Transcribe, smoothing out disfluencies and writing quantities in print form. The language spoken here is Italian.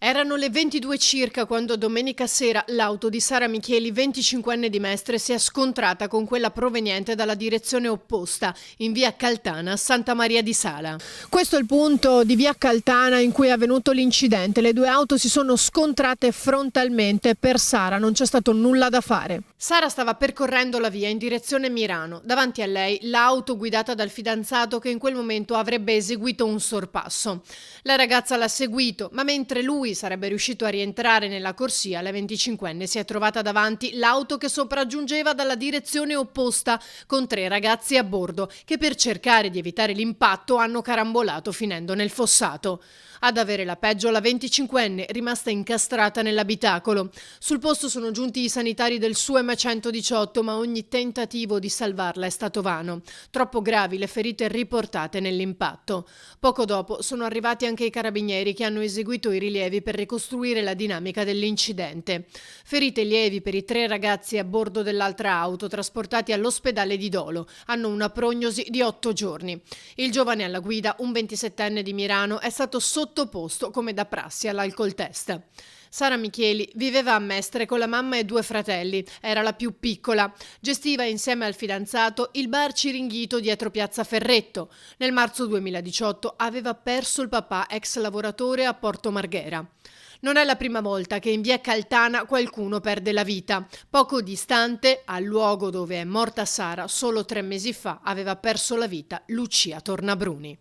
Erano le 22 circa quando domenica sera l'auto di Sara Micheli, 25enne di Mestre, si è scontrata con quella proveniente dalla direzione opposta, in via Caltana, Santa Maria di Sala. Questo è il punto di via Caltana in cui è avvenuto l'incidente. Le due auto si sono scontrate frontalmente. Per Sara non c'è stato nulla da fare. Sara stava percorrendo la via in direzione Mirano. Davanti a lei l'auto guidata dal fidanzato che in quel momento avrebbe eseguito un sorpasso. La ragazza l'ha seguito, ma mentre lui sarebbe riuscito a rientrare nella corsia, la 25enne si è trovata davanti l'auto che sopraggiungeva dalla direzione opposta con 3 ragazzi a bordo che per cercare di evitare l'impatto hanno carambolato finendo nel fossato. Ad avere la peggio la 25enne, rimasta incastrata nell'abitacolo. Sul posto sono giunti i sanitari del SUEM 118, ma ogni tentativo di salvarla è stato vano. Troppo gravi le ferite riportate nell'impatto. Poco dopo sono arrivati anche i carabinieri che hanno eseguito i rilievi per ricostruire la dinamica dell'incidente. Ferite lievi per i 3 ragazzi a bordo dell'altra auto trasportati all'ospedale di Dolo. Hanno una prognosi di 8 giorni. Il giovane alla guida, un 27enne di Mirano, è stato sottoposto come da prassi all'alcol test. Sara Micheli viveva a Mestre con la mamma e 2 fratelli, era la più piccola. Gestiva insieme al fidanzato il bar Ciringhito dietro Piazza Ferretto. Nel marzo 2018 aveva perso il papà, ex lavoratore a Porto Marghera. Non è la prima volta che in via Caltana qualcuno perde la vita. Poco distante, al luogo dove è morta Sara, solo 3 mesi fa aveva perso la vita Lucia Tornabruni.